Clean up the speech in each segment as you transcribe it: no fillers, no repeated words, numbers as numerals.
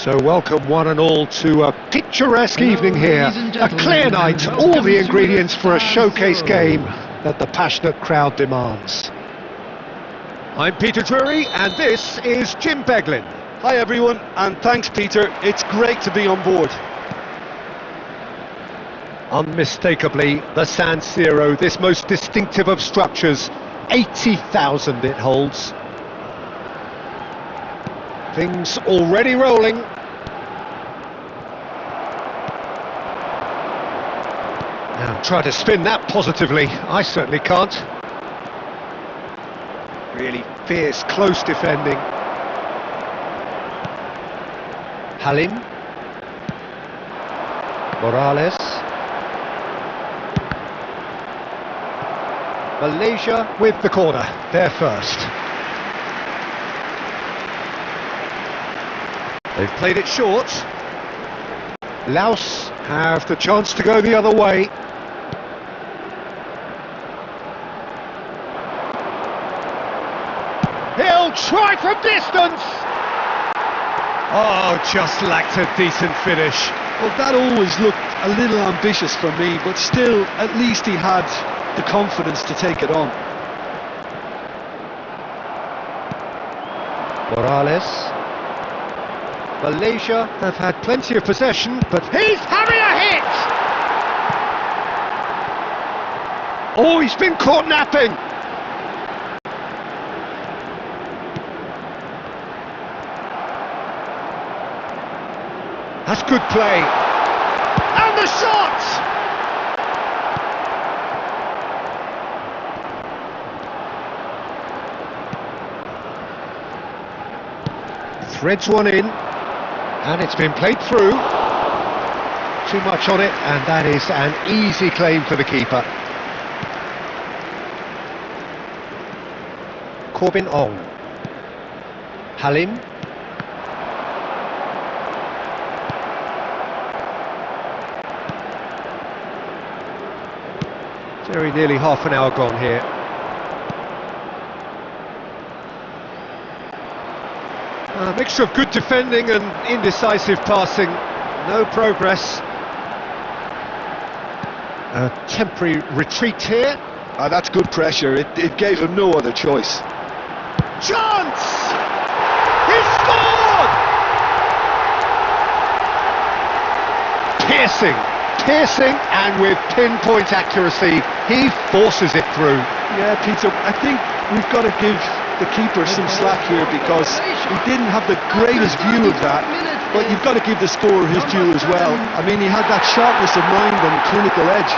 So welcome one and all to a picturesque evening here, a clear night, all the ingredients for a showcase game that the passionate crowd demands. I'm Peter Drury and this is Jim Beglin. Hi everyone, and thanks Peter, it's great to be on board. Unmistakably the San Siro, this most distinctive of structures, 80,000 it holds. Things already rolling. Now try to spin that positively. I certainly can't. Really fierce, close defending. Halim. Morales. Malaysia with the corner. They're first. They've played it short. Laos have the chance to go the other way. He'll try from distance! Oh, just lacked a decent finish. Well, that always looked a little ambitious for me, but still, at least he had the confidence to take it on. Morales. Malaysia have had plenty of possession, but he's having a hit! Oh, he's been caught napping! That's good play. And the shot! Threads one in. And it's been played through. Too much on it, and that is an easy claim for the keeper. Corbin Ong. Halim. Very nearly half an hour gone here. A mixture of good defending and indecisive passing, no progress. A temporary retreat here. That's good pressure, it gave him no other choice. Chance! He scored! Piercing and with pinpoint accuracy, he forces it through. Yeah, Peter, I think we've got to give the keeper some slack here because he didn't have the greatest view of that, but you've got to give the scorer his due as well. I mean, he had that sharpness of mind and clinical edge.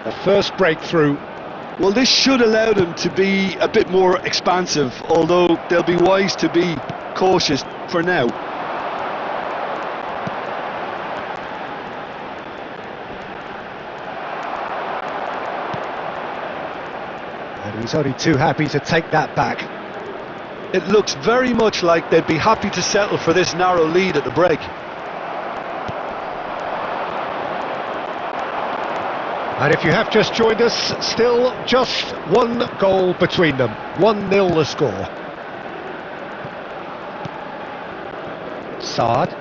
The first breakthrough. Well, this should allow them to be a bit more expansive, although they'll be wise to be cautious for now. And he's only too happy to take that back. It looks very much like they'd be happy to settle for this narrow lead at the break. And if you have just joined us, still just one goal between them. 1-0 the score. Saad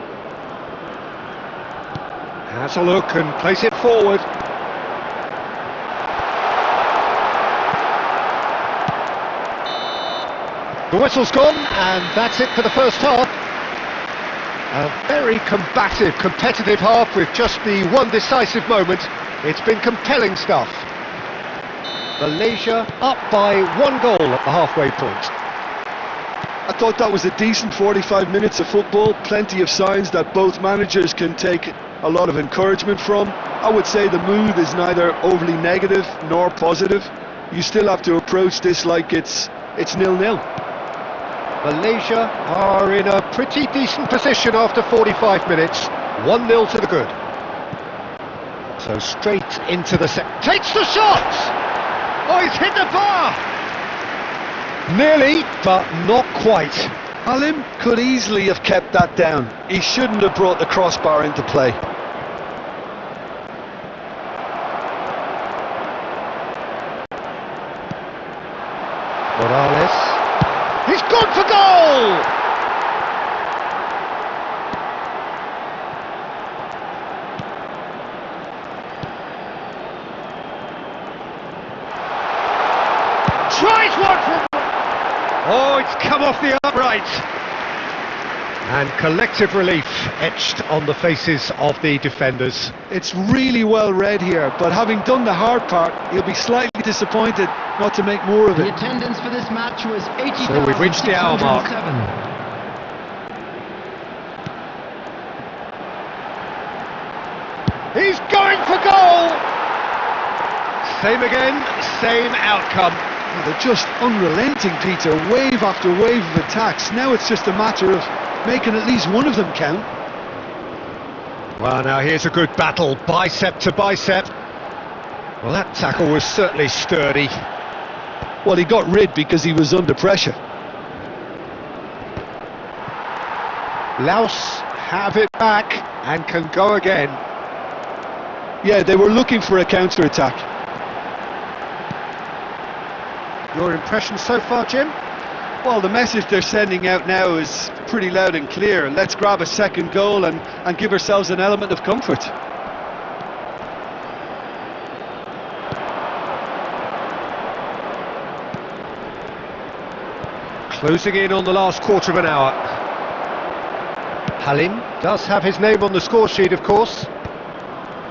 has a look and plays it forward. The whistle's gone, and that's it for the first half. A very combative, competitive half with just the one decisive moment. It's been compelling stuff. Malaysia up by 1 goal at the halfway point. I thought that was a decent 45 minutes of football, plenty of signs that both managers can take a lot of encouragement from. I would say the mood is neither overly negative nor positive. You still have to approach this like it's 0-0. Malaysia are in a pretty decent position after 45 minutes. 1-0 to the good. So straight into the set. Takes the shot! Oh, he's hit the bar! Nearly, but not quite. Halim could easily have kept that down. He shouldn't have brought the crossbar into play. Morales. He's gone for goal! Tries one from... Oh, it's come off the upright. And collective relief etched on the faces of the defenders. It's really well read here, but having done the hard part, he'll be slightly disappointed not to make more of it. The attendance for this match was 80,607. So we've reached the hour mark. He's going for goal! Same again, same outcome. They're just unrelenting, Peter, wave after wave of attacks. Now it's just a matter of making at least one of them count. Well, now here's a good battle, bicep to bicep. Well, that tackle was certainly sturdy. Well, he got rid because he was under pressure. Laos have it back and can go again. Yeah, they were looking for a counter-attack. Your impression so far, Jim? Well, the message they're sending out now is pretty loud and clear. Let's grab a second goal and give ourselves an element of comfort. Closing in on the last quarter of an hour. Halim does have his name on the score sheet, of course.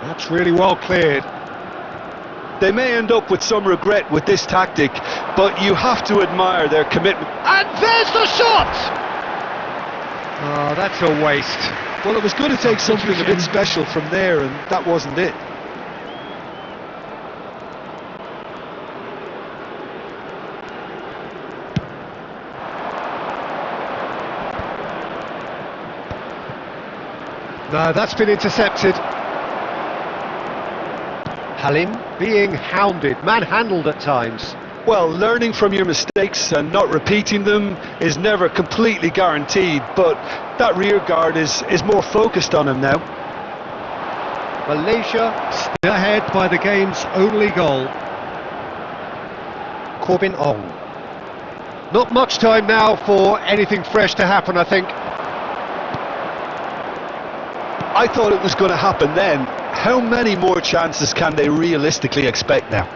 That's really well cleared. They may end up with some regret with this tactic, but you have to admire their commitment. And there's the shot! Oh, that's a waste. Well, it was going to take something a bit special from there, and that wasn't it. No, that's been intercepted. Halim being hounded, manhandled at times. Well, learning from your mistakes and not repeating them is never completely guaranteed, but that rear guard is more focused on him now. Malaysia still ahead by the game's only goal. Corbin Ong. Not much time now for anything fresh to happen, I think. I thought it was going to happen then. How many more chances can they realistically expect now?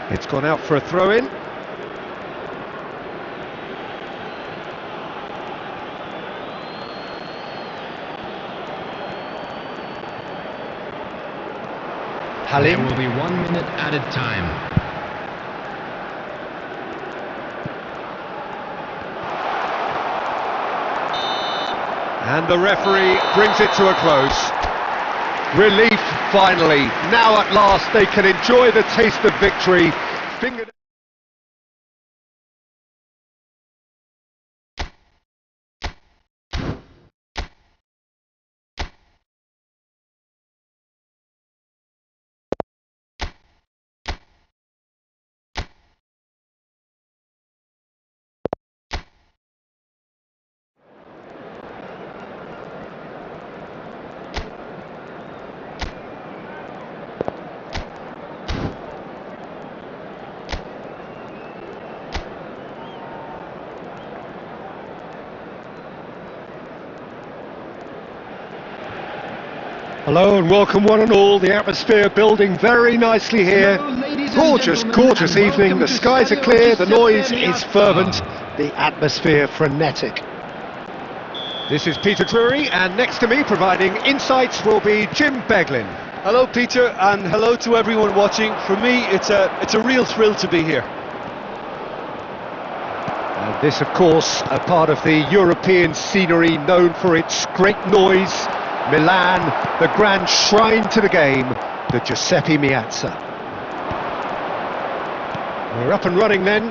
It's gone out for a throw-in. Halim. There will be 1 minute added time. And the referee brings it to a close. Relief, finally. Now at last they can enjoy the taste of victory. Hello and welcome one and all. The atmosphere building very nicely here. Gorgeous, gorgeous evening. The skies are clear, the noise is fervent, the atmosphere frenetic. This is Peter Drury, and next to me providing insights will be Jim Beglin. Hello, Peter, and hello to everyone watching. For me, it's a real thrill to be here. And this, of course, a part of the European scenery known for its great noise. Milan, the grand shrine to the game, the Giuseppe Meazza. We're up and running then.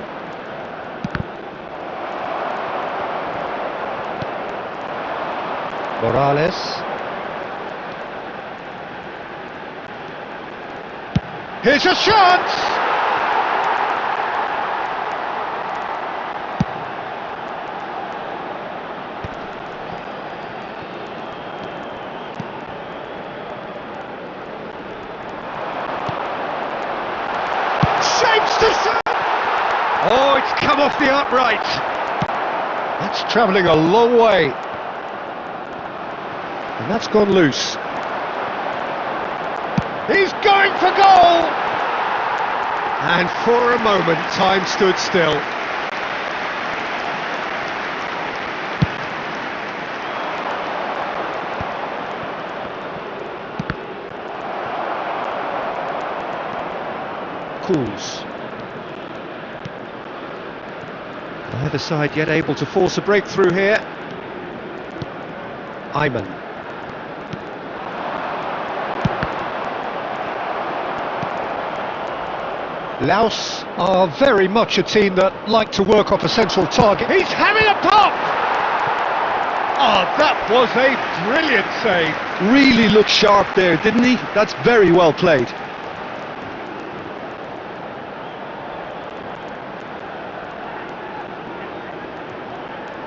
Morales. Here's a chance! off the upright. That's travelling a long way. And that's gone loose. He's going for goal! And for a moment, time stood still. Cools. Neither side yet able to force a breakthrough here. Aiman. Laos are very much a team that like to work off a central target. He's having a pop! Oh, that was a brilliant save. Really looked sharp there, didn't he? That's very well played.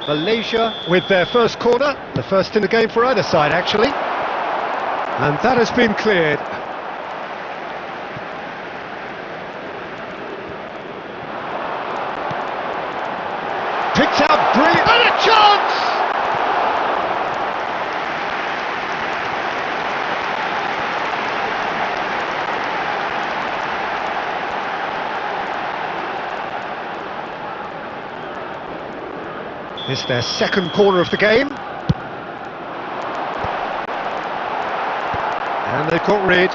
Malaysia with their first corner, the first in the game for either side actually. And that has been cleared. Picked out brilliant, and a chance! It's their second corner of the game. And they've got rid.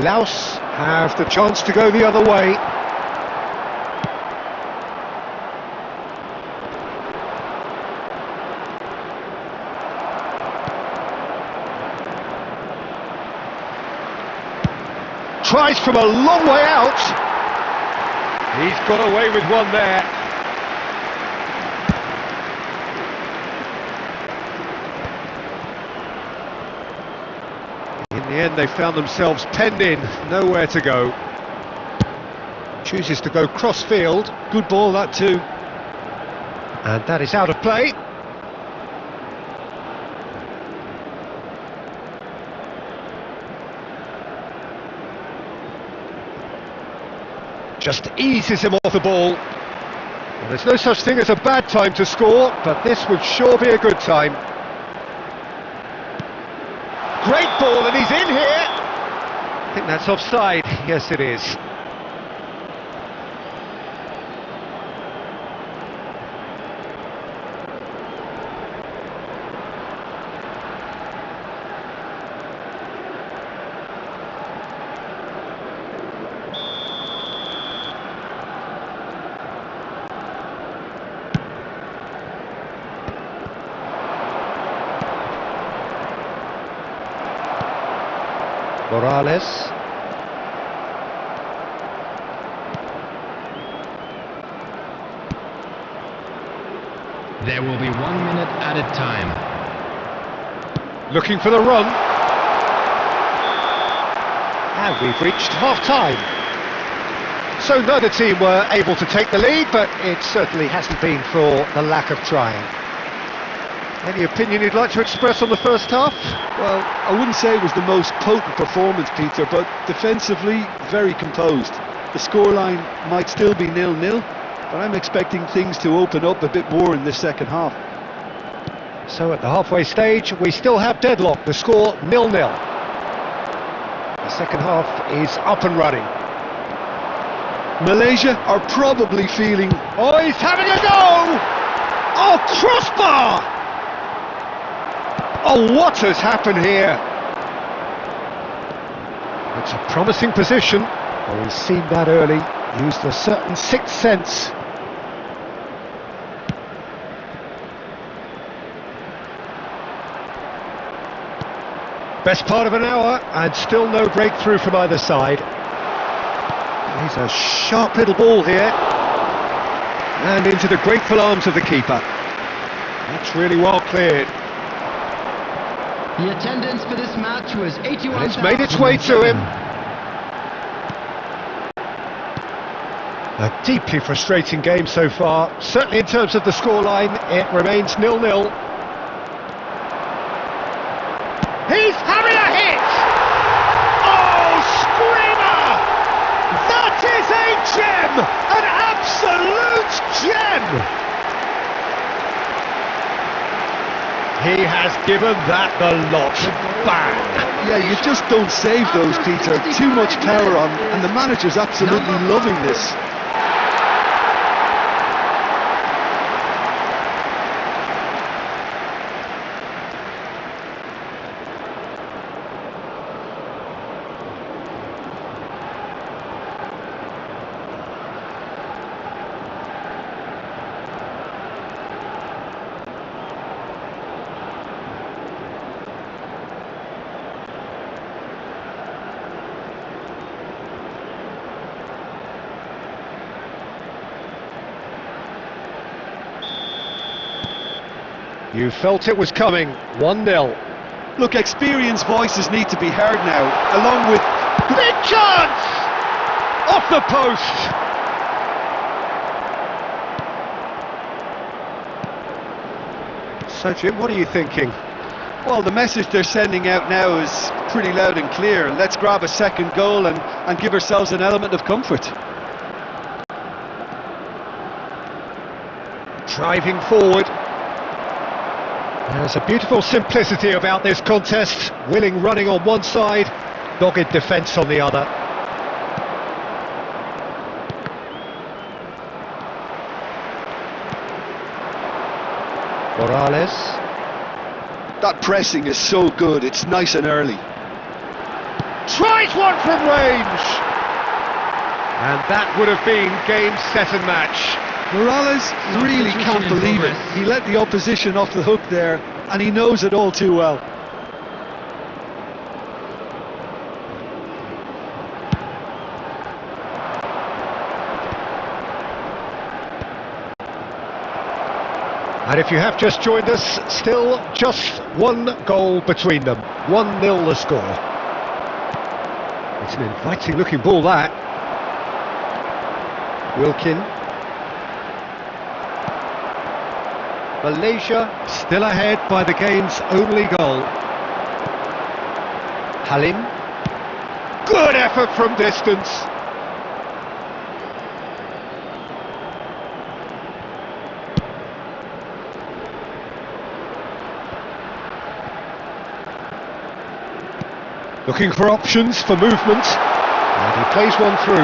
Laos have the chance to go the other way. Tries from a long way out. He's got away with one there. In the end, they found themselves penned in, nowhere to go. Chooses to go cross-field. Good ball, that too. And that is out of play. Just eases him off the ball. Well, there's no such thing as a bad time to score, but this would sure be a good time. Great ball, and he's in here. I think that's offside. Yes, it is. Morales. There will be 1 minute added time. Looking for the run. And we've reached half-time. So neither team were able to take the lead, but it certainly hasn't been for the lack of trying. Any opinion you'd like to express on the first half? Well, I wouldn't say it was the most potent performance, Peter, but defensively, very composed. The scoreline might still be 0-0, but I'm expecting things to open up a bit more in this second half. So at the halfway stage, we still have deadlock, the score 0-0. The second half is up and running. Malaysia are probably feeling... Oh, he's having a go! Oh, crossbar! Oh, what has happened here? It's a promising position. Oh, he's seen that early, used a certain sixth sense. Best part of an hour, and still no breakthrough from either side. He's a sharp little ball here. And into the grateful arms of the keeper. That's really well cleared. The attendance for this match was 81,000. And it's made its way to him. A deeply frustrating game so far. Certainly in terms of the scoreline, it remains 0-0. He's having a hit! Oh, An absolute gem! He has given that the lot. Bang! Yeah, you just don't save those, Peter. Too much power on, and the manager's absolutely loving this. You felt it was coming. 1-0. Look, experienced voices need to be heard now, along with... Big chance! Off the post! So, Jim, what are you thinking? Well, the message they're sending out now is pretty loud and clear. Let's grab a second goal and give ourselves an element of comfort. Driving forward. There's a beautiful simplicity about this contest. Willing running on one side, dogged defence on the other. Morales. That pressing is so good, it's nice and early. Tries one from range! And that would have been game, set and match. Morales really can't believe it. He let the opposition off the hook there, and he knows it all too well. And if you have just joined us, still just one goal between them. 1-0 the score. It's an inviting looking ball, that. Wilkin. Malaysia still ahead by the game's only goal. Halim. Good effort from distance. Looking for options for movement. And he plays one through.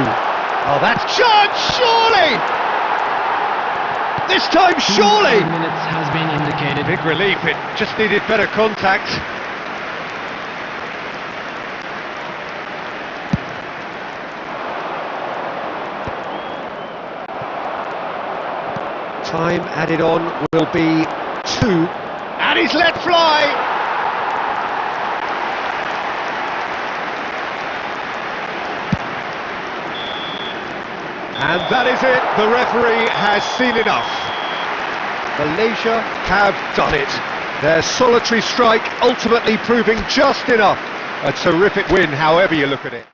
Oh, that's chance, surely! This time, surely! 2 minutes has been indicated. Big relief, it just needed better contact. Time added on will be 2. And he's let fly! And that is it, the referee has seen enough. Malaysia have done it. Their solitary strike ultimately proving just enough. A terrific win, however you look at it.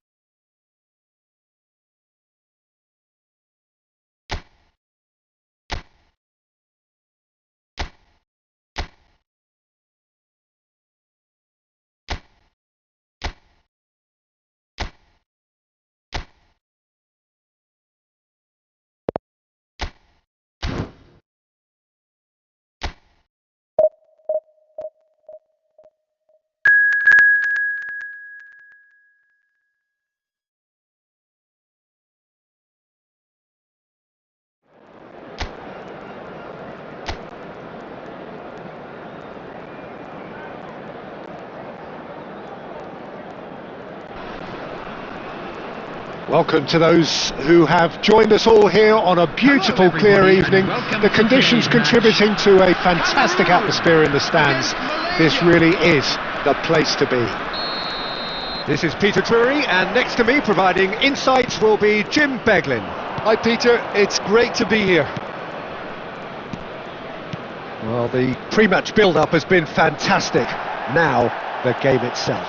Welcome to those who have joined us all here on a beautiful, clear evening. The conditions contributing to a fantastic atmosphere in the stands. This really is the place to be. This is Peter Drury, and next to me providing insights will be Jim Beglin. Hi Peter, it's great to be here. Well, the pre-match build-up has been fantastic. Now, the game itself.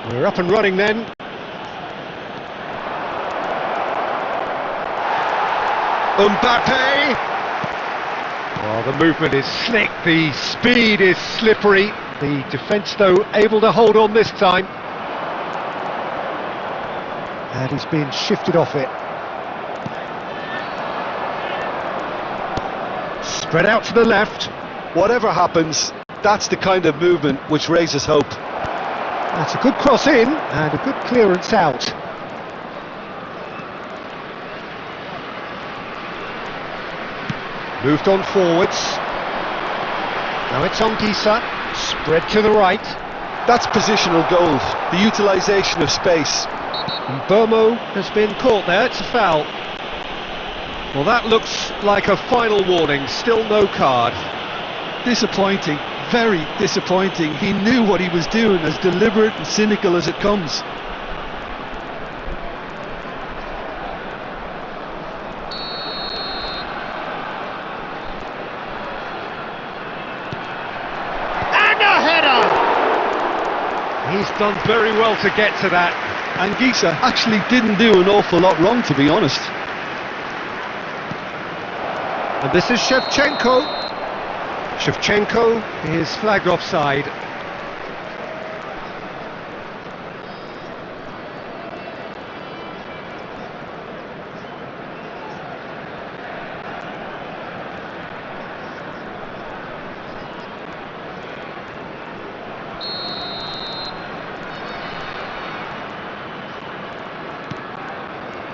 We're up and running then. Mbappe! Oh, the movement is slick, the speed is slippery. The defence, though, able to hold on this time. And he's been shifted off it. Spread out to the left. Whatever happens, that's the kind of movement which raises hope. That's a good cross in and a good clearance out. Moved on forwards. Now it's on Gisa. Spread to the right. That's positional goal, the utilisation of space. And Burmo has been caught there, it's a foul. Well, that looks like a final warning, still no card. Disappointing, very disappointing. He knew what he was doing, as deliberate and cynical as it comes. He's done very well to get to that. And Gisa actually didn't do an awful lot wrong, to be honest. And this is Shevchenko. Shevchenko is flagged offside.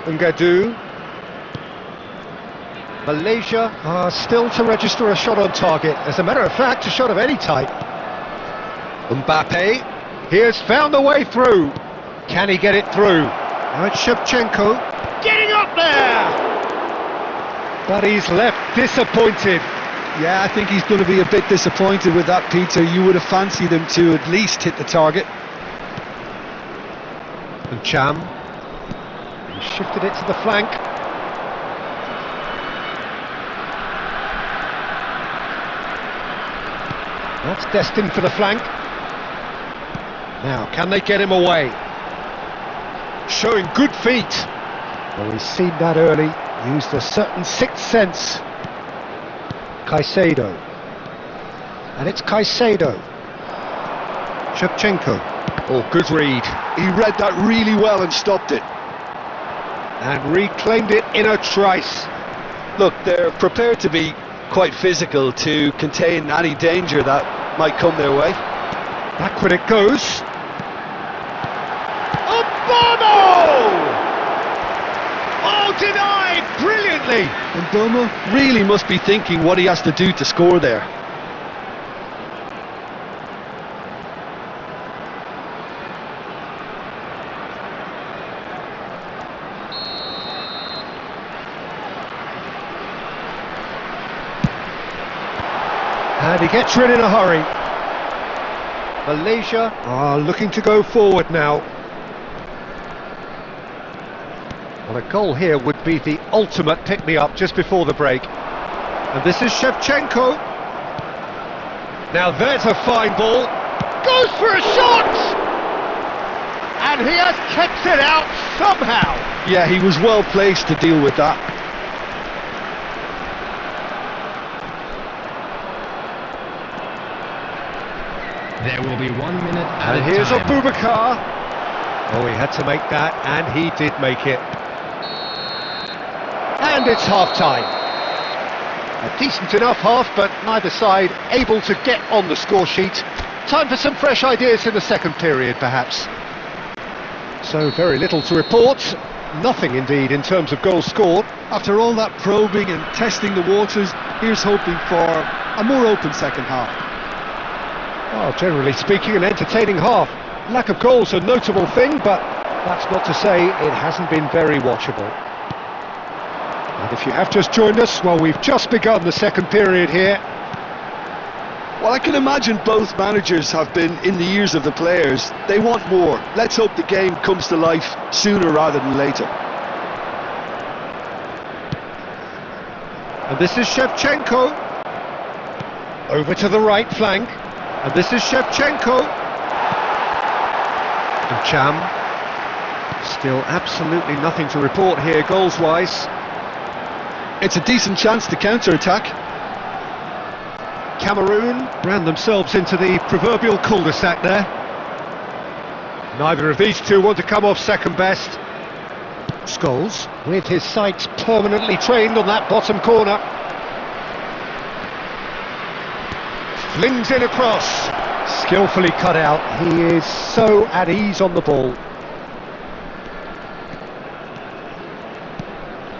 Ngadu. Malaysia are still to register a shot on target. As a matter of fact, a shot of any type. Mbappe, he has found a way through. Can he get it through? Now it's Shevchenko getting up there! But he's left disappointed. Yeah, I think he's going to be a bit disappointed with that, Peter. You would have fancied him to at least hit the target. And Cham. He shifted it to the flank. That's destined for the flank. Now, can they get him away? Showing good feet. Well, we've seen that early. Used a certain sixth sense. Caicedo. And it's Caicedo. Shevchenko. Oh, good read. He read that really well and stopped it. And reclaimed it in a trice. Look, they're prepared to be quite physical to contain any danger that might come their way. Backward it goes. Obama! Oh, denied brilliantly. And Burma really must be thinking what he has to do to score there. And he gets rid in a hurry. Malaysia are looking to go forward now. Well, a goal here would be the ultimate pick-me-up just before the break. And this is Shevchenko. Now there's a fine ball. Goes for a shot! And he has kept it out somehow. Yeah, he was well placed to deal with that. There will be 1 minute at And a here's time. Abubakar. Oh, he had to make that, and he did make it. And it's half-time. A decent enough half, but neither side able to get on the score sheet. Time for some fresh ideas in the second period, perhaps. So very little to report. Nothing, indeed, in terms of goals scored. After all that probing and testing the waters, here's hoping for a more open second half. Well, generally speaking, an entertaining half. Lack of goals a notable thing, but that's not to say it hasn't been very watchable. And if you have just joined us, well, we've just begun the second period here. Well, I can imagine both managers have been in the ears of the players. They want more. Let's hope the game comes to life sooner rather than later. And this is Shevchenko. Over to the right flank. And this is Shevchenko. And Cham. Still absolutely nothing to report here goals-wise. It's a decent chance to counter-attack. Cameroon ran themselves into the proverbial cul-de-sac there. Neither of these two want to come off second best. Scholes, with his sights permanently trained on that bottom corner. Flings in across. Skillfully cut out. He is so at ease on the ball.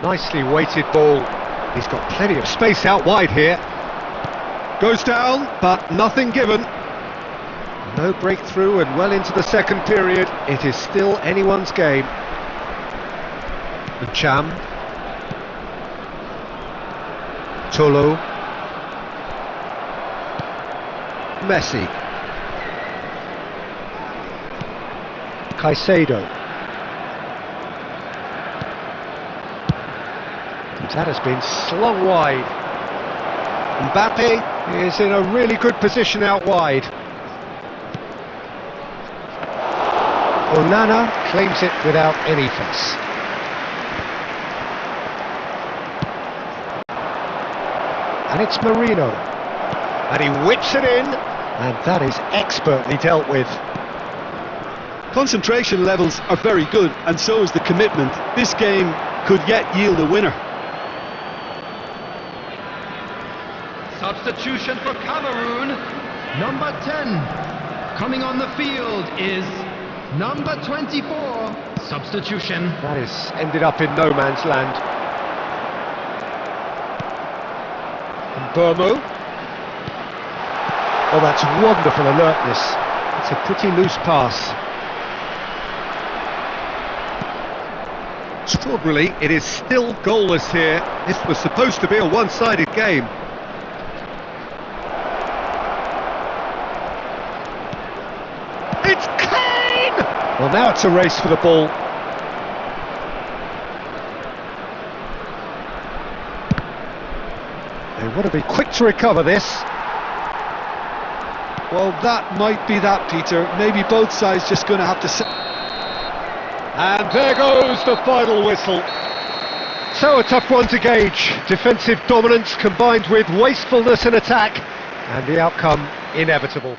Nicely weighted ball. He's got plenty of space out wide here. Goes down, but nothing given. No breakthrough and well into the second period. It is still anyone's game. Cham. Tolo. Messi. Caicedo. That has been slung wide. Mbappe is in a really good position out wide. Onana claims it without any fuss. And it's Marino. And he whips it in, and that is expertly dealt with. Concentration levels are very good, and so is the commitment. This game could yet yield a winner. Substitution for Cameroon. Number 10. Coming on the field is number 24. Substitution. That has ended up in no man's land. And Burmo. Oh, that's wonderful alertness. It's a pretty loose pass. Extraordinarily, it is still goalless here. This was supposed to be a one-sided game. It's Kane! Well, now it's a race for the ball. They want to be quick to recover this. Well, that might be that, Peter. Maybe both sides just going to have to... And there goes the final whistle. So a tough one to gauge. Defensive dominance combined with wastefulness in attack, and the outcome inevitable.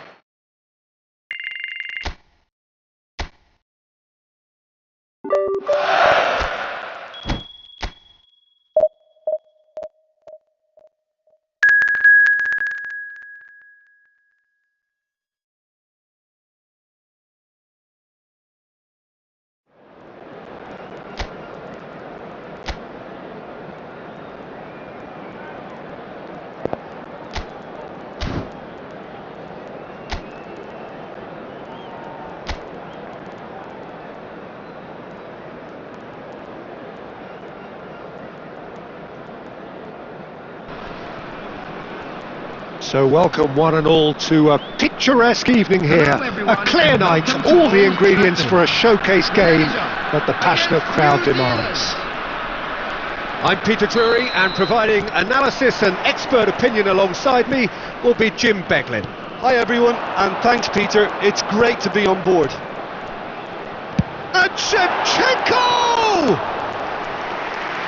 So welcome one and all to a picturesque evening here, a clear night, all the ingredients for a showcase game that the passionate crowd demands. I'm Peter Drury, and providing analysis and expert opinion alongside me will be Jim Beglin. Hi everyone, and thanks Peter, it's great to be on board. And Shevchenko!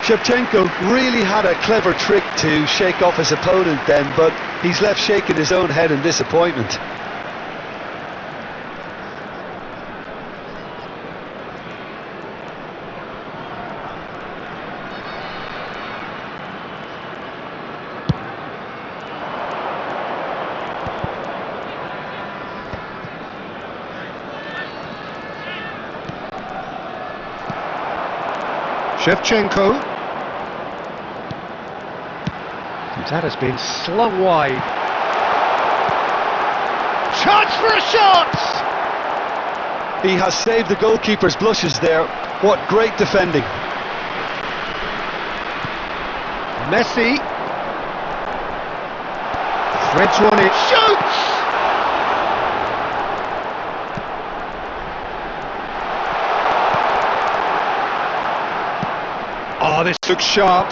Shevchenko really had a clever trick to shake off his opponent then, but he's left shaking his own head in disappointment. Shevchenko. That has been slung wide. Chance for a shot! He has saved the goalkeeper's blushes there. What great defending. Messi. Threads one it. Shoots! Oh, this looks sharp.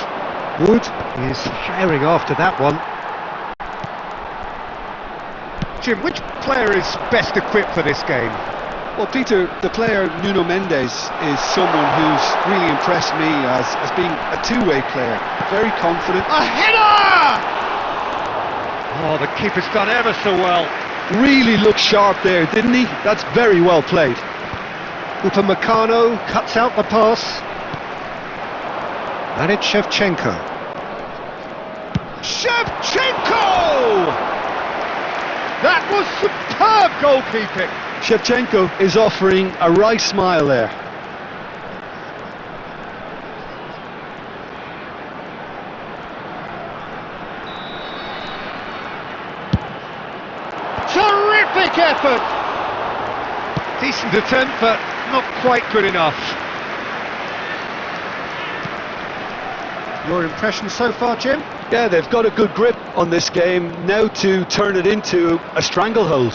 Wood is herring after that one. Jim, which player is best equipped for this game? Well, Peter, the player Nuno Mendes is someone who's really impressed me as being a two-way player. Very confident. A header! Oh, the keeper's done ever so well. Really looked sharp there, didn't he? That's very well played. Upamecano cuts out the pass. And it's Shevchenko. Shevchenko! That was superb goalkeeping. Shevchenko is offering a right smile there. Terrific effort! Decent attempt, but not quite good enough. Your impression so far, Jim? Yeah, they've got a good grip on this game, now to turn it into a stranglehold.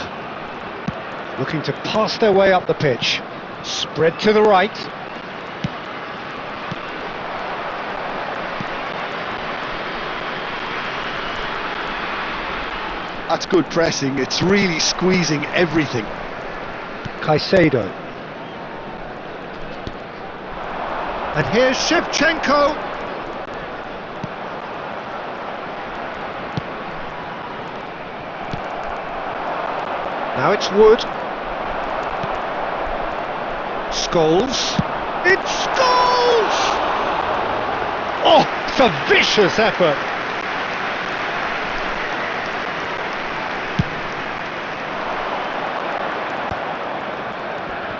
Looking to pass their way up the pitch. Spread to the right. That's good pressing, it's really squeezing everything. Caicedo. And here's Shevchenko. Now it's Wood. Scholes. It's Scholes! Oh, it's a vicious effort.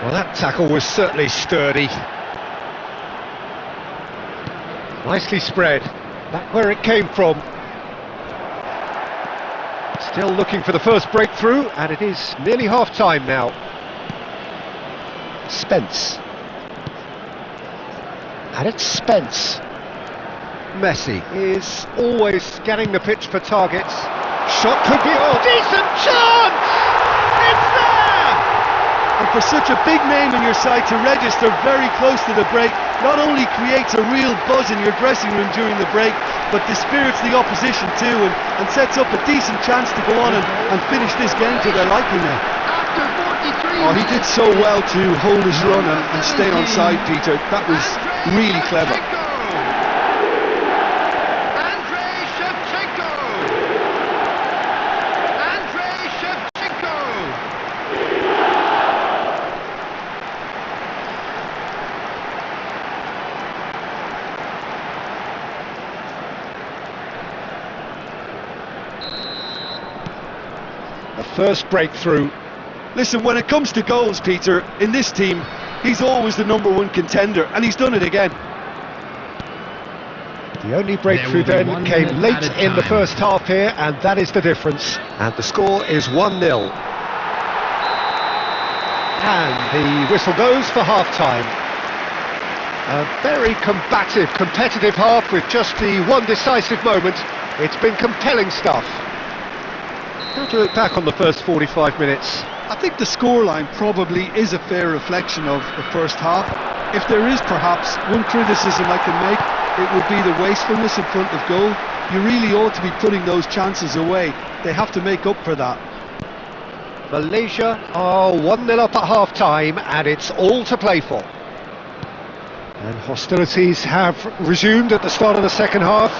Well, that tackle was certainly sturdy. Nicely spread. Back where it came from. Still looking for the first breakthrough, and it is nearly half-time now. Spence. And it's Spence. Messi is always scanning the pitch for targets. Shot could be on. Decent chance! It's there! And for such a big name in your side to register very close to the break, not only creates a real buzz in your dressing room during the break, but dispirits the opposition too, and sets up a decent chance to go on and finish this game to their liking now. Oh, he did so well to hold his run and stay on side, Peter. That was really clever. First breakthrough. Listen, when it comes to goals, Peter, in this team, he's always the #1 contender, and he's done it again. The only breakthrough then came late in the first half here, and that is the difference. And the score is 1-0. And the whistle goes for half-time. A very combative, competitive half with just the one decisive moment. It's been compelling stuff. How do you look back on the first 45 minutes? I think the scoreline probably is a fair reflection of the first half. If there is perhaps one criticism I can make, it would be the wastefulness in front of goal. You really ought to be putting those chances away. They have to make up for that. Malaysia are 1-0 up at half-time, and it's all to play for. And hostilities have resumed at the start of the second half.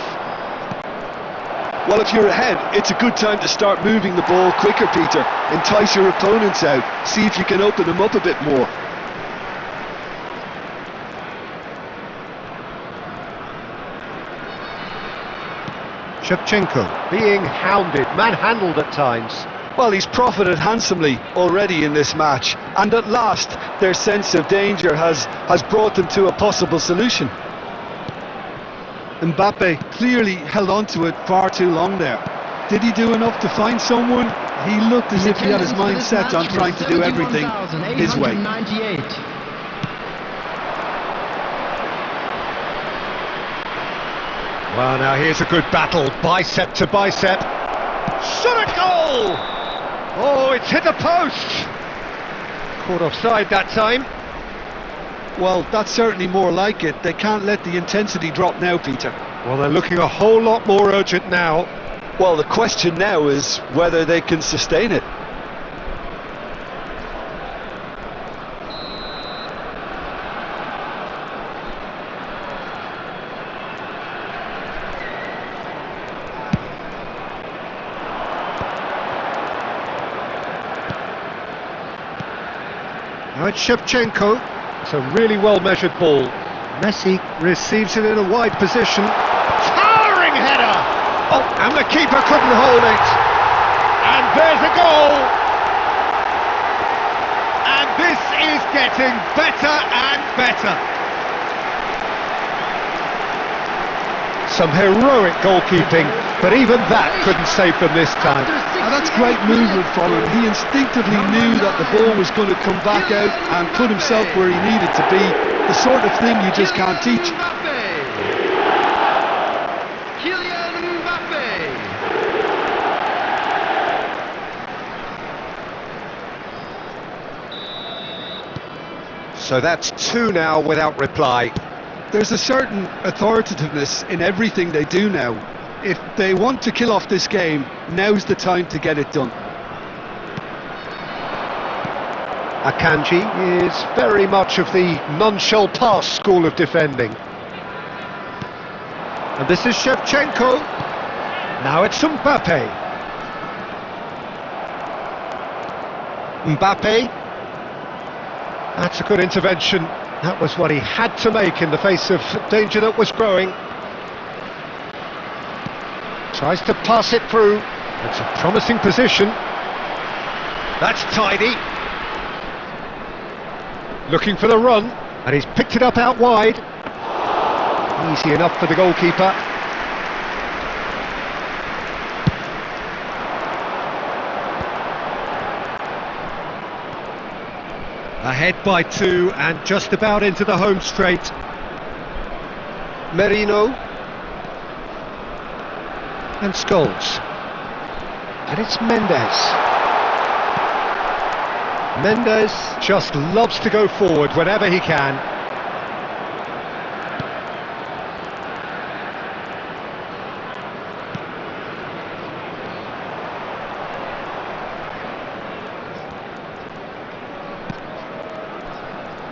Well, if you're ahead, it's a good time to start moving the ball quicker, Peter. Entice your opponents out. See if you can open them up a bit more. Shevchenko being hounded, manhandled at times. Well, he's profited handsomely already in this match. And at last, their sense of danger has brought them to a possible solution. Mbappe clearly held on to it far too long there. Did he do enough to find someone? He looked as if he had his mind set on trying to do everything his way. Well, now here's a good battle, bicep to bicep. Shot a goal! Oh, it's hit the post! Caught offside that time. Well, that's certainly more like it. They can't let the intensity drop now, Peter. Well, they're looking a whole lot more urgent now. Well, the question now is whether they can sustain it. Now it's Shevchenko. It's a really well-measured ball. Messi receives it in a wide position. Towering header! Oh, and the keeper couldn't hold it. And there's a goal! And this is getting better and better. Some heroic goalkeeping, but even that couldn't save them this time. And that's great movement from him. He instinctively knew that the ball was going to come back out and put himself where he needed to be. The sort of thing you just can't teach. So that's two now without reply. There's a certain authoritativeness in everything they do now. If they want to kill off this game, now's the time to get it done. Akanji is very much of the nonchalant pass school of defending. And this is Shevchenko. Now it's Mbappe. Mbappe. That's a good intervention. That was what he had to make in the face of danger that was growing. Tries to pass it through. It's a promising position. That's tidy. Looking for the run, and he's picked it up out wide. Easy enough for the goalkeeper. Ahead by two and just about into the home straight. Merino. And Scholes. And it's Mendes. Mendes just loves to go forward whenever he can.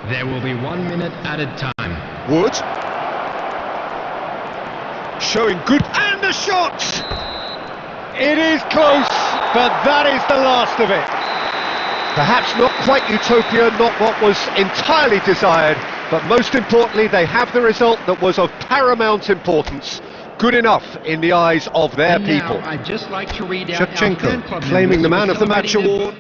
There will be 1 minute added time. Wood. Showing good... And the shot! It is close, but that is the last of it. Perhaps not quite utopia, not what was entirely desired, but most importantly, they have the result that was of paramount importance. Good enough in the eyes of their people. Now, I'd just like to read out Shevchenko claiming the Man of the Match award.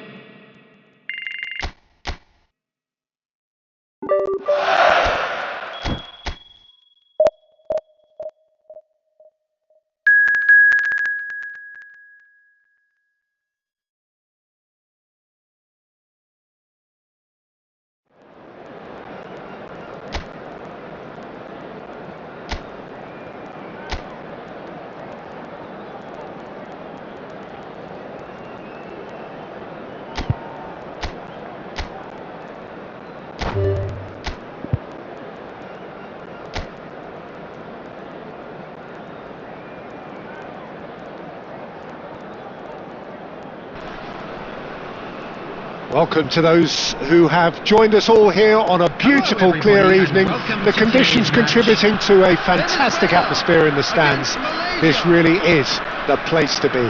Welcome to those who have joined us all here on a beautiful, clear evening. The conditions contributing to a fantastic atmosphere in the stands. This really is the place to be.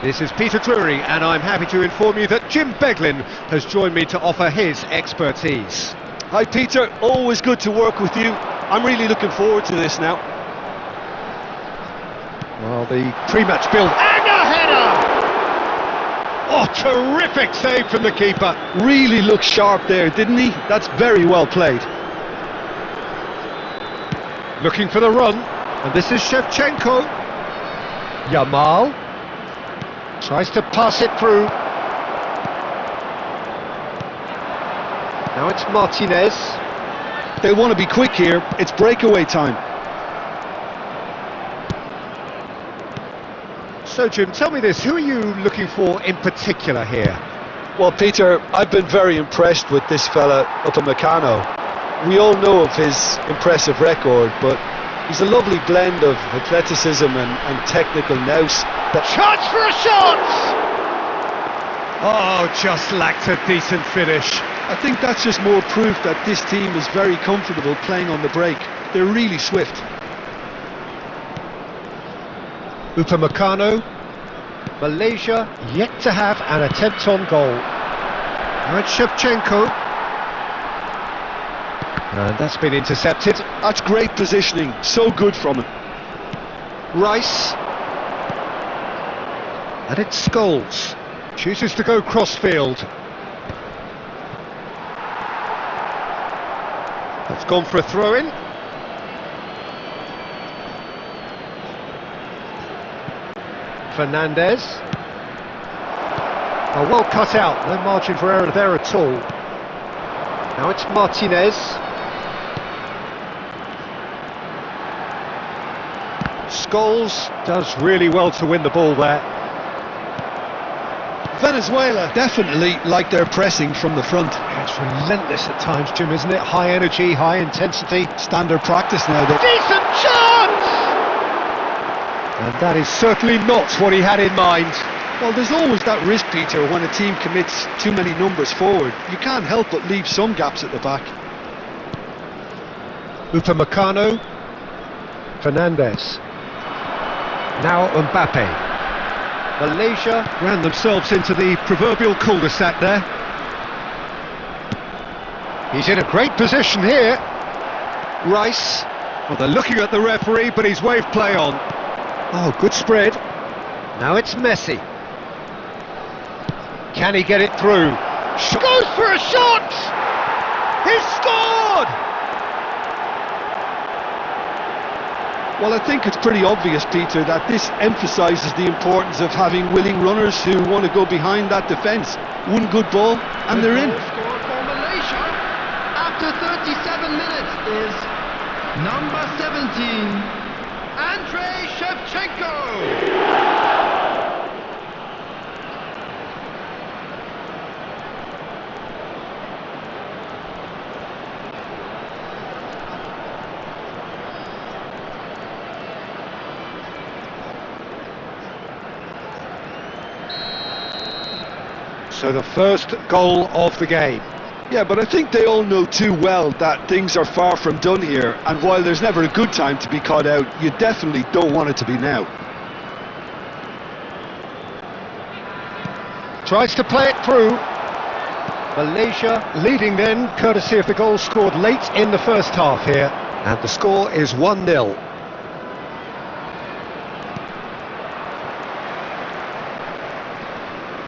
This is Peter Drury, and I'm happy to inform you that Jim Beglin has joined me to offer his expertise. Hi Peter, always good to work with you. I'm really looking forward to this now. Well, the pre-match build and a header! Oh, terrific save from the keeper. Really looked sharp there, didn't he? That's very well played. Looking for the run, and this is Shevchenko. Yamal tries to pass it through. Now it's Martinez. They want to be quick here. It's breakaway time. So Jim, tell me this, who are you looking for in particular here? Well Peter, I've been very impressed with this fella Upamecano. We all know of his impressive record, but he's a lovely blend of athleticism and technical nous. Chance for a shot! Oh, just lacked a decent finish. I think that's just more proof that this team is very comfortable playing on the break. They're really swift. Upamecano. Malaysia yet to have an attempt on goal. Now it's Shevchenko. And that's been intercepted. That's great positioning, so good from him. Rice. And it's Scholes. Chooses to go crossfield. That's gone for a throw-in. Fernandez. Oh, well cut out, no margin for error there at all. Now it's Martinez. Scholes does really well to win the ball there. Venezuela definitely like their pressing from the front. It's relentless at times, Jim, isn't it? High energy, high intensity. Standard practice now. Decent chance! And that is certainly not what he had in mind. Well, there's always that risk, Peter, when a team commits too many numbers forward. You can't help but leave some gaps at the back. Upamecano. Fernandez. Now Mbappe. Malaysia ran themselves into the proverbial cul-de-sac there. He's in a great position here. Rice. Well, they're looking at the referee, but he's waved play on. Oh, good spread. Now it's Messi. Can he get it through? Goes for a shot! He's scored! Well, I think it's pretty obvious, Peter, that this emphasises the importance of having willing runners who want to go behind that defence. One good ball, and they're in. The score for Malaysia after 37 minutes is number 17, Andrei Shevchenko. So the first goal of the game. Yeah, but I think they all know too well that things are far from done here, and while there's never a good time to be caught out, you definitely don't want it to be now. Tries to play it through. Malaysia leading then, courtesy of the goal scored late in the first half here. And the score is 1-0.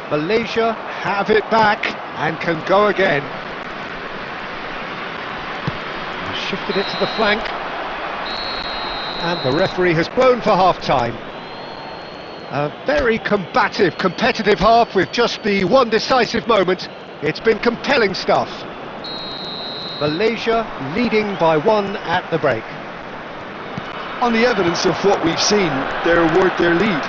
Malaysia have it back and can go again. Shifted it to the flank. And the referee has blown for half-time. A very combative, competitive half with just the one decisive moment. It's been compelling stuff. Malaysia leading by 1 at the break. On the evidence of what we've seen, they're worth their lead.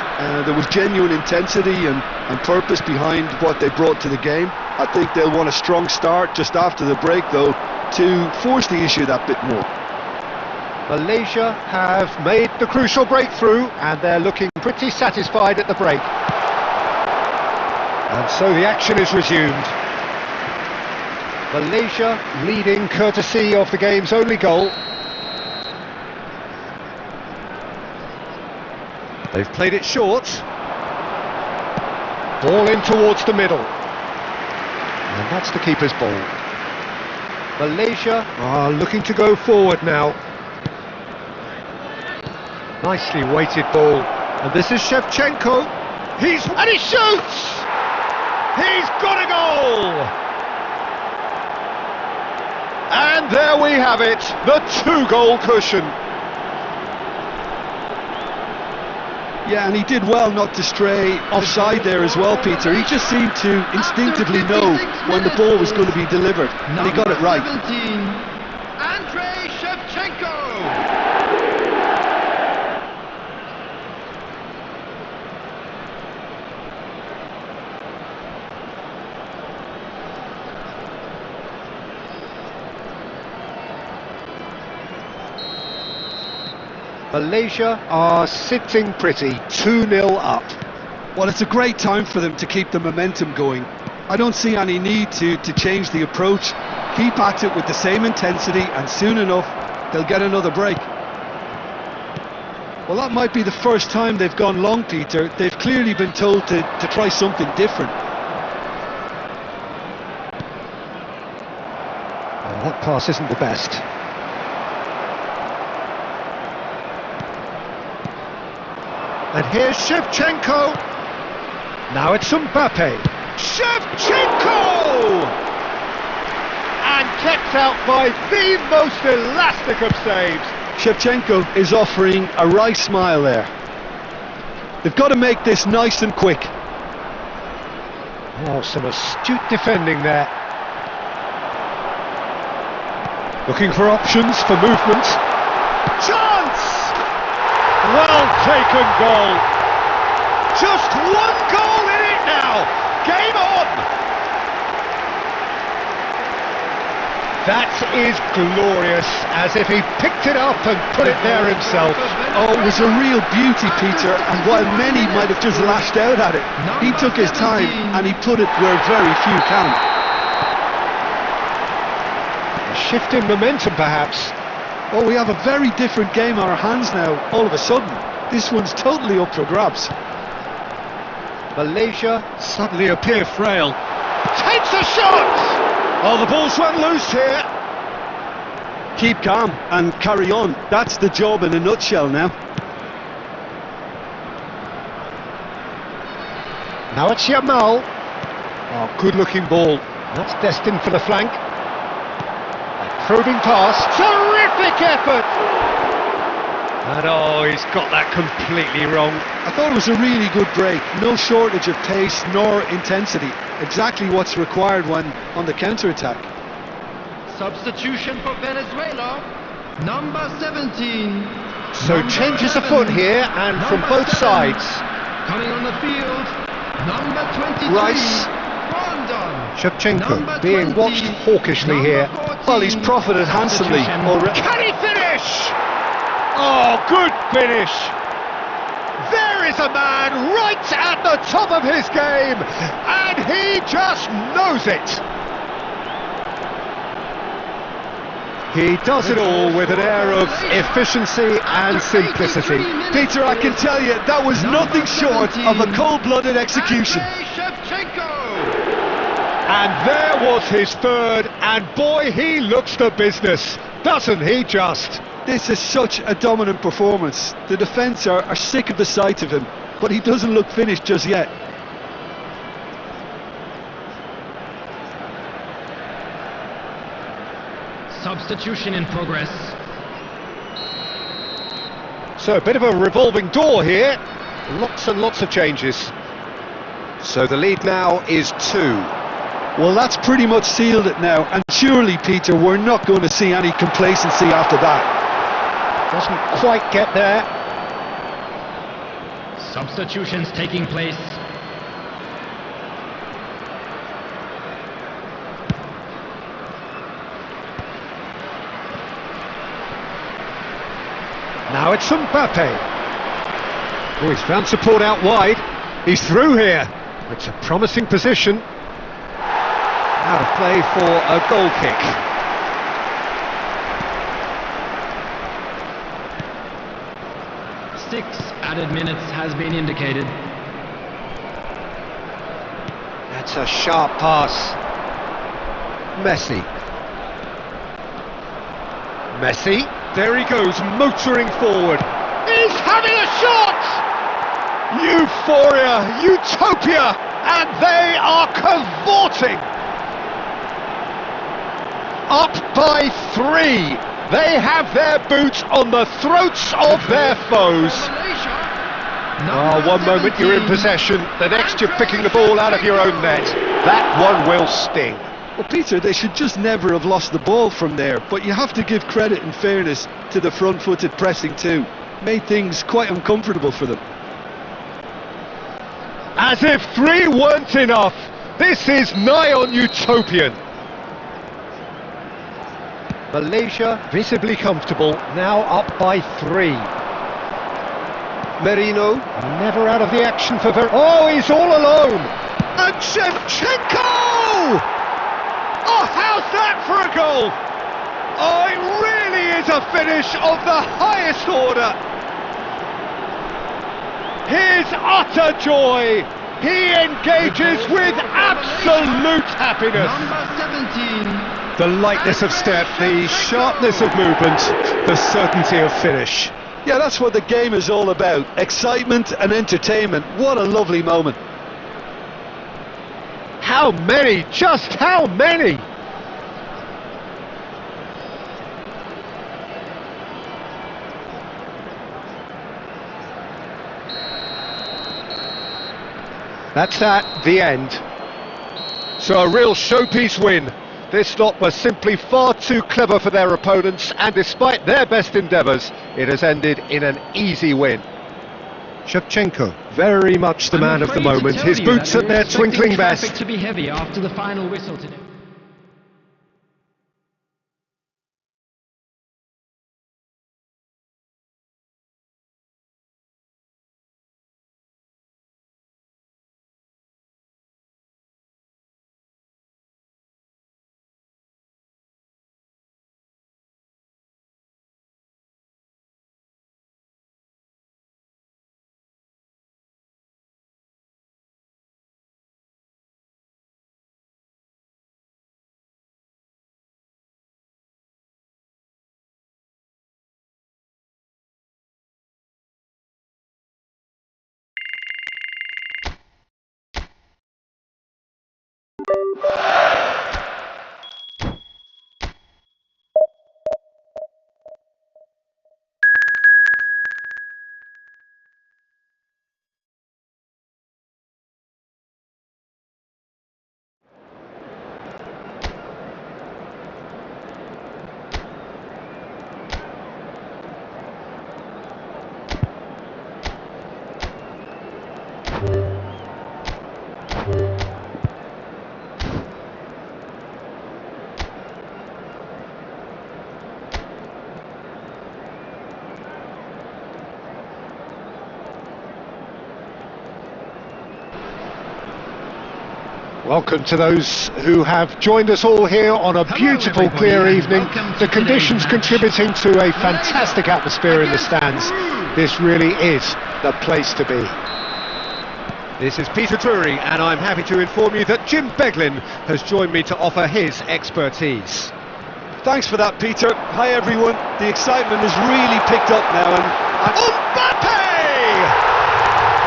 There was genuine intensity and purpose behind what they brought to the game. I think they'll want a strong start just after the break, though, to force the issue that bit more. Malaysia have made the crucial breakthrough and they're looking pretty satisfied at the break. And so the action is resumed. Malaysia leading courtesy of the game's only goal. They've played it short. Ball in towards the middle. And that's the keeper's ball. Malaysia are looking to go forward now. Nicely weighted ball. And this is Shevchenko. And he shoots! He's got a goal! And there we have it, the 2-goal cushion. Yeah, and he did well not to stray offside there as well, Peter. He just seemed to instinctively know when the ball was going to be delivered, and he got it right. 17, Andrei Shevchenko. Malaysia are sitting pretty, 2-0 up. Well, it's a great time for them to keep the momentum going. I don't see any need to change the approach. Keep at it with the same intensity, and soon enough, they'll get another break. Well, that might be the first time they've gone long, Peter. They've clearly been told to try something different. That pass isn't the best. And here's Shevchenko. Now it's Mbappe. Shevchenko! And kept out by the most elastic of saves. Shevchenko is offering a right smile there. They've got to make this nice and quick. Oh, some astute defending there. Looking for options for movement. Chance! Well taken goal. Just one goal in it now. Game on! That is glorious, as if he picked it up and put it there himself. Oh, it was a real beauty, Peter, and while many might have just lashed out at it, he took his time and he put it where very few can. A shift in momentum, perhaps. Oh, we have a very different game on our hands now, all of a sudden. This one's totally up for grabs. Malaysia suddenly appear frail. Takes a shot! Oh, the ball's run loose here. Keep calm and carry on. That's the job in a nutshell now. Now it's Yamal. Oh, good-looking ball. That's destined for the flank. A probing pass. Terrific effort! And oh, he's got that completely wrong. I thought it was a really good break. No shortage of pace nor intensity. Exactly what's required when on the counter-attack. Substitution for Venezuela, number 17. So changes the foot here, and from both sides. Coming on the field, number 23. Rice. Shevchenko being watched hawkishly here. Well, he's profited handsomely already. Can he finish? Oh, good finish! There is a man right at the top of his game, and he just knows it. He does it all with an air of efficiency and simplicity. Peter, I can tell you, that was nothing short of a cold-blooded execution. And there was his third, and boy, he looks the business, doesn't he just? This is such a dominant performance. The defence are sick of the sight of him, but he doesn't look finished just yet. Substitution in progress. So a bit of a revolving door here. Lots and lots of changes. So the lead now is 2. Well, that's pretty much sealed it now, and surely, Peter, we're not going to see any complacency after that. Doesn't quite get there. Substitutions taking place. Now it's Mbappe. Oh, he's found support out wide. He's through here. It's a promising position. Out of play for a goal kick. Six added minutes has been indicated. That's a sharp pass. Messi. There he goes, motoring forward. He's having a shot! Euphoria, utopia, and they are cavorting. Up by 3. They have their boots on the throats of their foes. Oh, one moment you're in possession, the next you're picking the ball out of your own net. That one will sting. Well, Peter, they should just never have lost the ball from there, but you have to give credit and fairness to the front-footed pressing too. Made things quite uncomfortable for them. As if 3 weren't enough, this is nigh on utopian. Malaysia visibly comfortable, now up by 3. Merino, never out of the action for oh, he's all alone! And Shevchenko! Oh, how's that for a goal? Oh, it really is a finish of the highest order! His utter joy! He engages with absolute happiness! Number 17. The lightness of step, the sharpness of movement, the certainty of finish. Yeah, that's what the game is all about. Excitement and entertainment. What a lovely moment. How many? Just how many? That's that, the end. So a real showpiece win. This lot were simply far too clever for their opponents, and despite their best endeavours, it has ended in an easy win. Shevchenko, very much the man of the moment. His boots at their twinkling best. To be heavy after the final whistle today. Welcome to those who have joined us all here on a beautiful, clear evening. The conditions contributing to a fantastic atmosphere in the stands. This really is the place to be. This is Peter Drury, and I'm happy to inform you that Jim Beglin has joined me to offer his expertise. Thanks for that, Peter. Hi, everyone. The excitement has really picked up now, and Mbappe!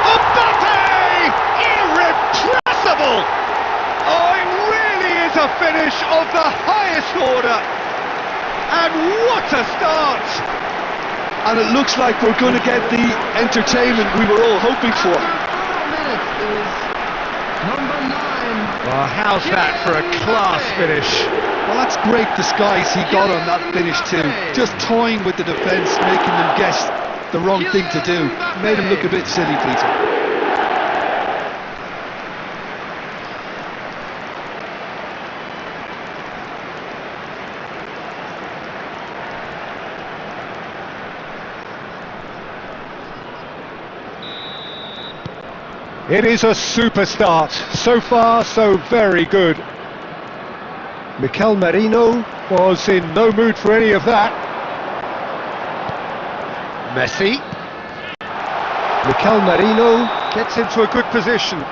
Mbappe! Irrepressible! Oh, it really is a finish of the highest order. And what a start! And it looks like we're going to get the entertainment we were all hoping for. Number 9. Well, how's that for a class finish? Well, that's great disguise he got on that finish too. Just toying with the defence, making them guess the wrong thing to do. Made him look a bit silly, Peter. It is a super start. So far, so very good. Mikel Merino was in no mood for any of that. Messi. Mikel Merino gets into a good position.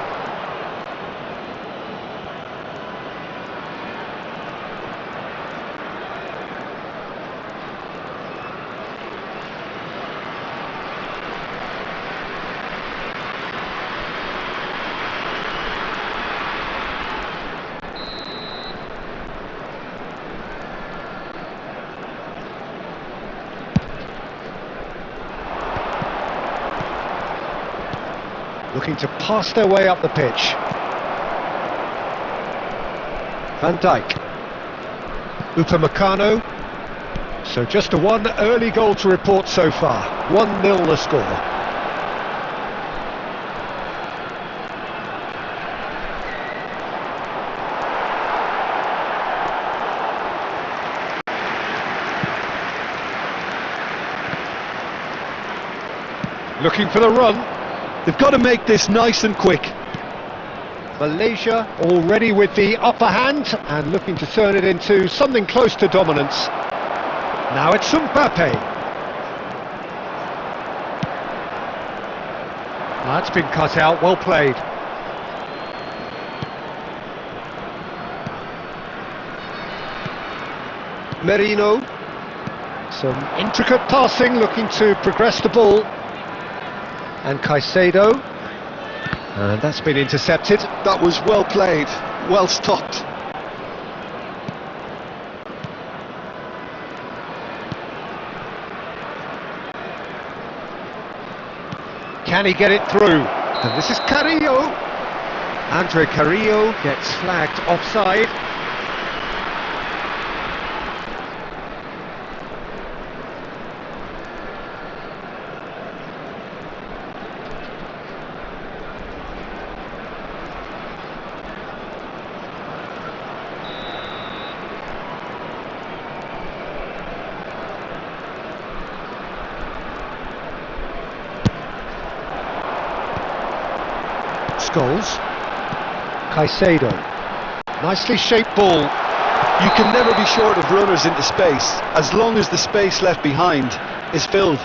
Looking to pass their way up the pitch. Van Dijk. Upamecano. So just a one early goal to report so far. 1-0 the score. Looking for the run. They've got to make this nice and quick. Malaysia already with the upper hand and looking to turn it into something close to dominance. Now it's Mbappe. That's been cut out, well played. Merino. Some intricate passing, looking to progress the ball. And Caicedo. And that's been intercepted. That was well played, well stopped. Can he get it through? And this is Carrillo. Andre Carrillo gets flagged offside. Goals. Caicedo. Nicely shaped ball. You can never be short of runners into space, as long as the space left behind is filled.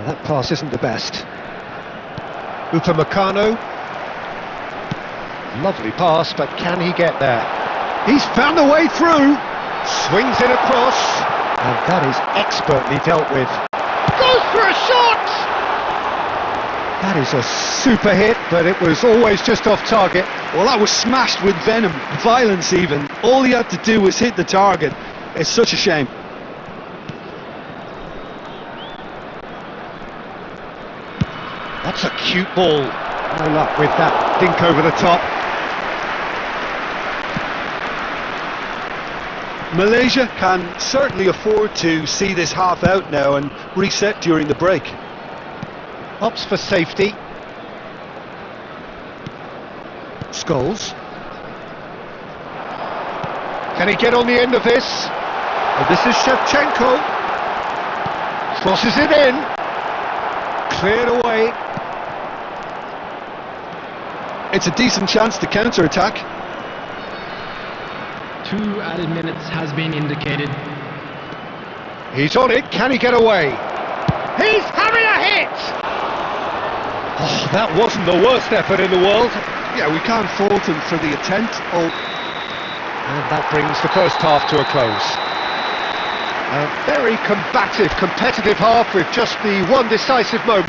That pass isn't the best. Upamecano. Lovely pass, but can he get there? He's found a way through. Swings it across. And that is expertly dealt with. Goes for a shot! That is a super hit, but it was always just off target. Well, that was smashed with venom, violence even. All he had to do was hit the target. It's such a shame. That's a cute ball. No luck with that dink over the top. Malaysia can certainly afford to see this half out now and reset during the break. Opts for safety. Scholes. Can he get on the end of this? And this is Shevchenko. Crosses it in. Cleared away. It's a decent chance to counter-attack. 2 added minutes has been indicated. He's on it, can he get away? He's having a hit! Oh, that wasn't the worst effort in the world. Yeah, we can't fault him for the attempt. And that brings the first half to a close. A very combative, competitive half with just the one decisive moment.